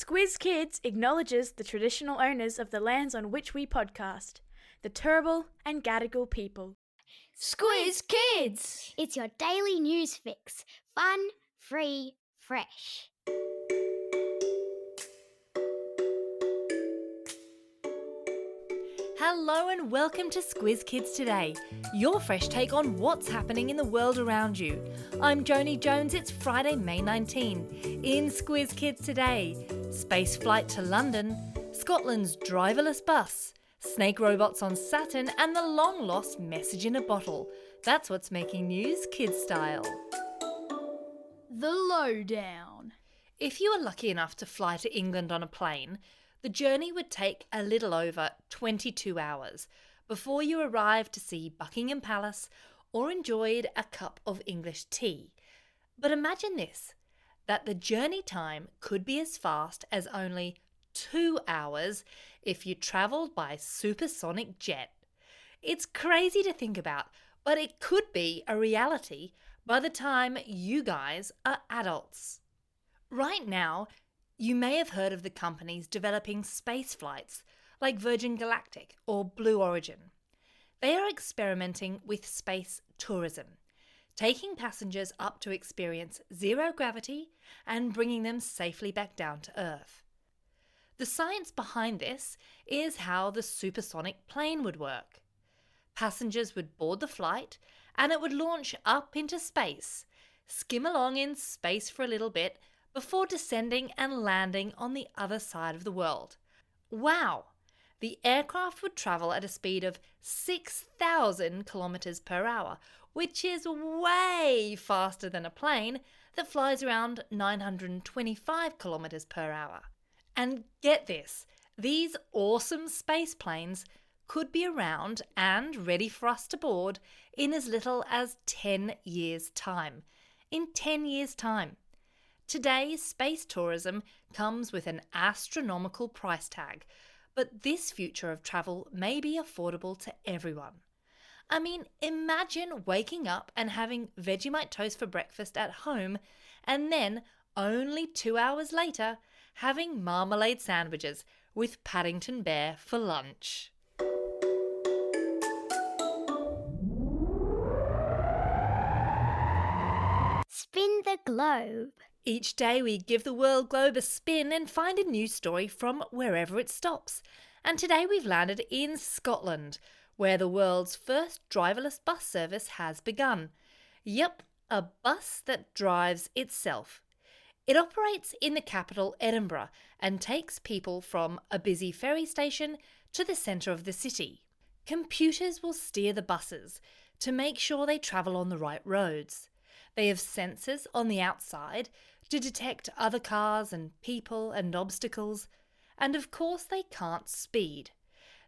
Squiz Kids acknowledges the traditional owners of the lands on which we podcast, the Turrbal and Gadigal people. Squiz Kids! It's your daily news fix. Fun, free, fresh. Hello and welcome to Squiz Kids Today, your fresh take on what's happening in the world around you. I'm Joni Jones, it's Friday, May 19. In Squiz Kids Today, space flight to London, Scotland's driverless bus, snake robots on Saturn and the long-lost message in a bottle. That's what's making news kid style. The Lowdown. If you were lucky enough to fly to England on a plane, the journey would take a little over 22 hours before you arrived to see Buckingham Palace or enjoyed a cup of English tea. But imagine this, that the journey time could be as fast as only 2 hours if you travelled by supersonic jet. It's crazy to think about, but it could be a reality by the time you guys are adults. Right now, you may have heard of the companies developing space flights like Virgin Galactic or Blue Origin. They are experimenting with space tourism, taking passengers up to experience zero gravity and bringing them safely back down to Earth. The science behind this is how the supersonic plane would work. Passengers would board the flight and it would launch up into space, skim along in space for a little bit before descending and landing on the other side of the world. Wow! The aircraft would travel at a speed of 6,000 kilometers per hour, which is way faster than a plane that flies around 925 kilometers per hour. And get this, these awesome space planes could be around and ready for us to board in as little as 10 years' time. In 10 years' time. Today, space tourism comes with an astronomical price tag, but this future of travel may be affordable to everyone. I mean, imagine waking up and having Vegemite toast for breakfast at home and then, only 2 hours later, having marmalade sandwiches with Paddington Bear for lunch. Spin the globe. Each day we give the world globe a spin and find a news story from wherever it stops. And today we've landed in Scotland, where the world's first driverless bus service has begun. Yep, a bus that drives itself. It operates in the capital, Edinburgh, and takes people from a busy ferry station to the centre of the city. Computers will steer the buses to make sure they travel on the right roads. They have sensors on the outside to detect other cars and people and obstacles, and of course they can't speed.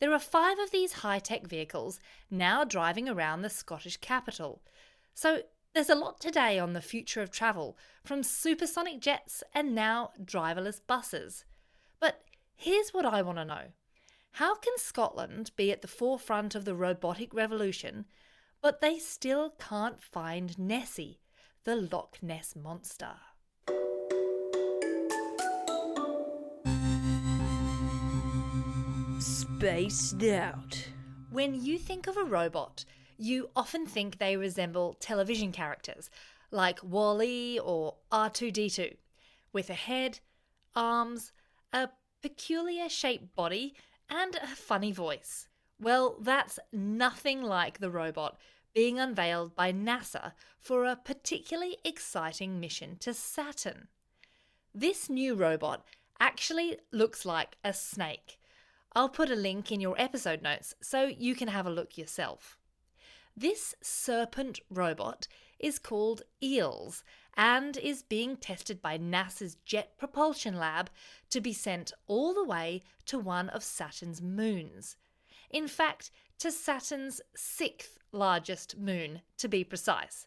There are 5 of these high-tech vehicles now driving around the Scottish capital. So there's a lot today on the future of travel, from supersonic jets and now driverless buses. But here's what I want to know. How can Scotland be at the forefront of the robotic revolution, but they still can't find Nessie, the Loch Ness Monster? Spaced out. When you think of a robot, you often think they resemble television characters like WALL-E or R2-D2, with a head, arms, a peculiar shaped body, and a funny voice. Well, that's nothing like the robot being unveiled by NASA for a particularly exciting mission to Saturn. This new robot actually looks like a snake. I'll put a link in your episode notes so you can have a look yourself. This serpent robot is called EELS and is being tested by NASA's Jet Propulsion Lab to be sent all the way to one of Saturn's moons. In fact, to Saturn's 6th largest moon, to be precise.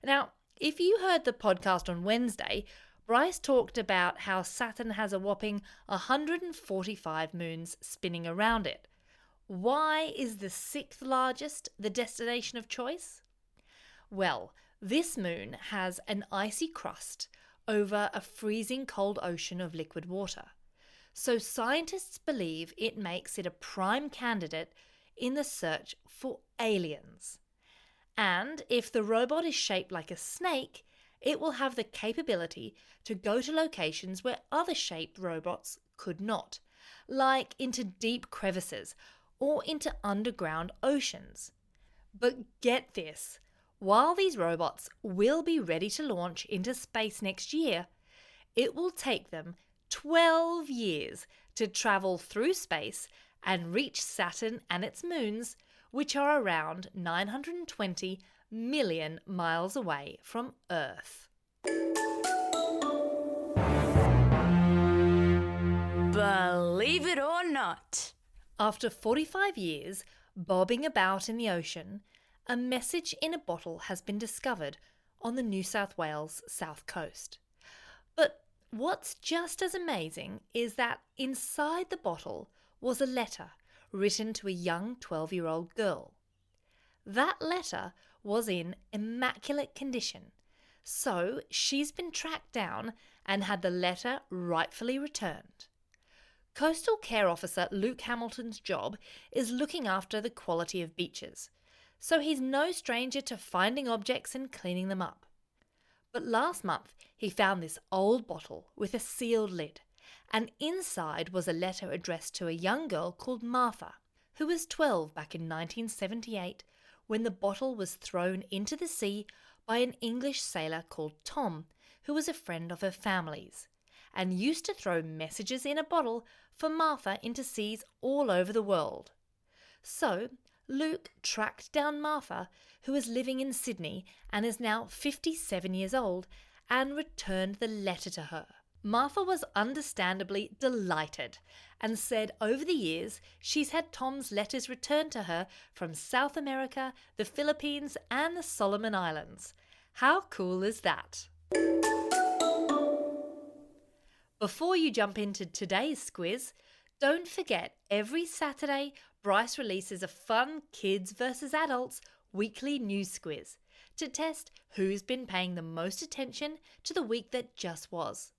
Now, if you heard the podcast on Wednesday, Bryce talked about how Saturn has a whopping 145 moons spinning around it. Why is the 6th largest the destination of choice? Well, this moon has an icy crust over a freezing cold ocean of liquid water. so scientists believe it makes it a prime candidate in the search for aliens. And if the robot is shaped like a snake, it will have the capability to go to locations where other shaped robots could not, like into deep crevices or into underground oceans. But get this, while these robots will be ready to launch into space next year, it will take them 12 years to travel through space and reach Saturn and its moons, which are around 920 million miles away from Earth. Believe it or not. After 45 years bobbing about in the ocean, a message in a bottle has been discovered on the New South Wales south coast. But what's just as amazing is that inside the bottle was a letter written to a young 12-year-old girl. That letter was in immaculate condition, so she's been tracked down and had the letter rightfully returned. Coastal Care Officer Luke Hamilton's job is looking after the quality of beaches, so he's no stranger to finding objects and cleaning them up. But last month he found this old bottle with a sealed lid, and inside was a letter addressed to a young girl called Martha, who was 12 back in 1978 when the bottle was thrown into the sea by an English sailor called Tom, who was a friend of her family's, and used to throw messages in a bottle for Martha into seas all over the world. So Luke tracked down Martha, who is living in Sydney and is now 57 years old, and returned the letter to her. Martha was understandably delighted and said over the years she's had Tom's letters returned to her from South America, the Philippines and the Solomon Islands. How cool is that? Before you jump into today's quiz, don't forget every Saturday Bryce releases a fun Kids vs Adults weekly news quiz to test who's been paying the most attention to the week that just was.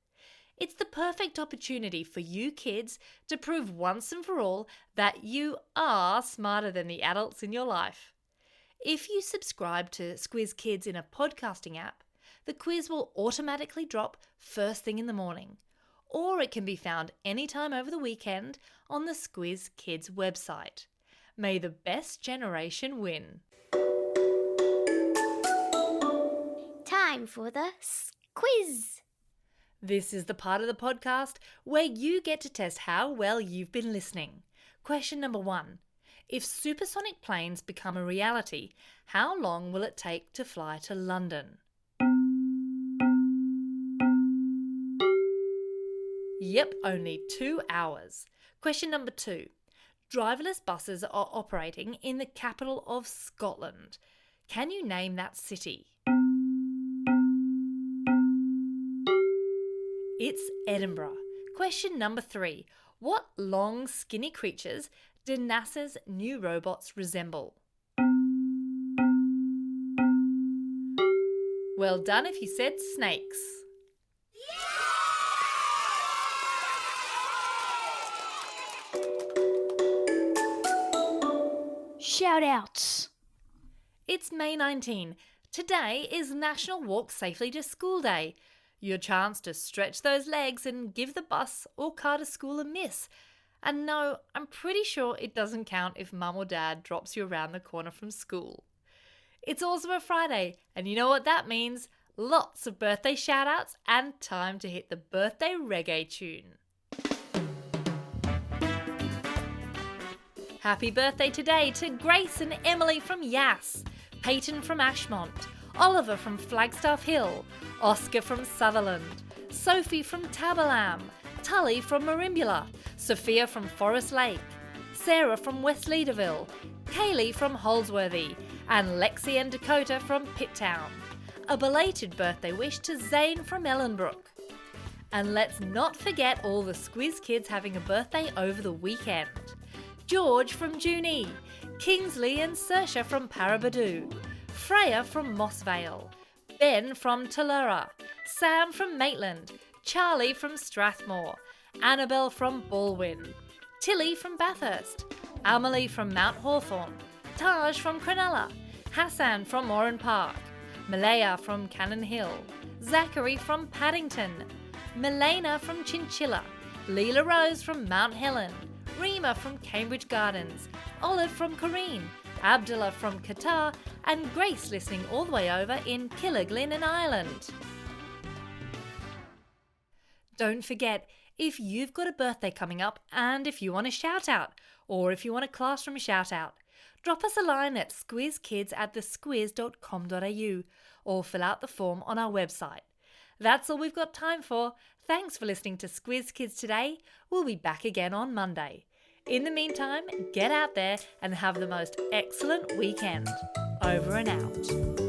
It's the perfect opportunity for you kids to prove once and for all that you are smarter than the adults in your life. If you subscribe to Squiz Kids in a podcasting app, the quiz will automatically drop first thing in the morning, or it can be found anytime over the weekend on the Squiz Kids website. May the best generation win. Time for the quiz. This is the part of the podcast where you get to test how well you've been listening. Question number 1. If supersonic planes become a reality, how long will it take to fly to London? Yep, only 2 hours. Question number 2. Driverless buses are operating in the capital of Scotland. Can you name that city? It's Edinburgh. Question number 3. What long, skinny creatures do NASA's new robots resemble? Well done if you said snakes. Shout outs. It's May 19. Today is National Walk Safely to School Day. Your chance to stretch those legs and give the bus or car to school a miss. And no, I'm pretty sure it doesn't count if mum or dad drops you around the corner from school. It's also a Friday, and you know what that means? Lots of birthday shout-outs and time to hit the birthday reggae tune. Happy birthday today to Grace and Emily from Yass, Peyton from Ashmont, Oliver from Flagstaff Hill, Oscar from Sutherland, Sophie from Tabalam, Tully from Merimbula, Sophia from Forest Lake, Sarah from West Leaderville, Kaylee from Holsworthy, and Lexi and Dakota from Pitttown. A belated birthday wish to Zane from Ellenbrook. And let's not forget all the Squiz kids having a birthday over the weekend. George from Junee, Kingsley and Saoirse from Parabadoo, Freya from Mossvale, Ben from Tallura, Sam from Maitland, Charlie from Strathmore, Annabelle from Baldwin, Tilly from Bathurst, Amelie from Mount Hawthorn, Taj from Cronulla, Hassan from Oran Park, Malaya from Cannon Hill, Zachary from Paddington, Milena from Chinchilla, Leela Rose from Mount Helen, Rima from Cambridge Gardens, Olive from Corrine, Abdullah from Qatar, and Grace listening all the way over in Killarglin in Ireland. Don't forget, if you've got a birthday coming up and if you want a shout out, or if you want a classroom shout out, drop us a line at squizkids@thesquiz.com.au or fill out the form on our website. That's all we've got time for. Thanks for listening to Squiz Kids today. We'll be back again on Monday. In the meantime, get out there and have the most excellent weekend. Over and out.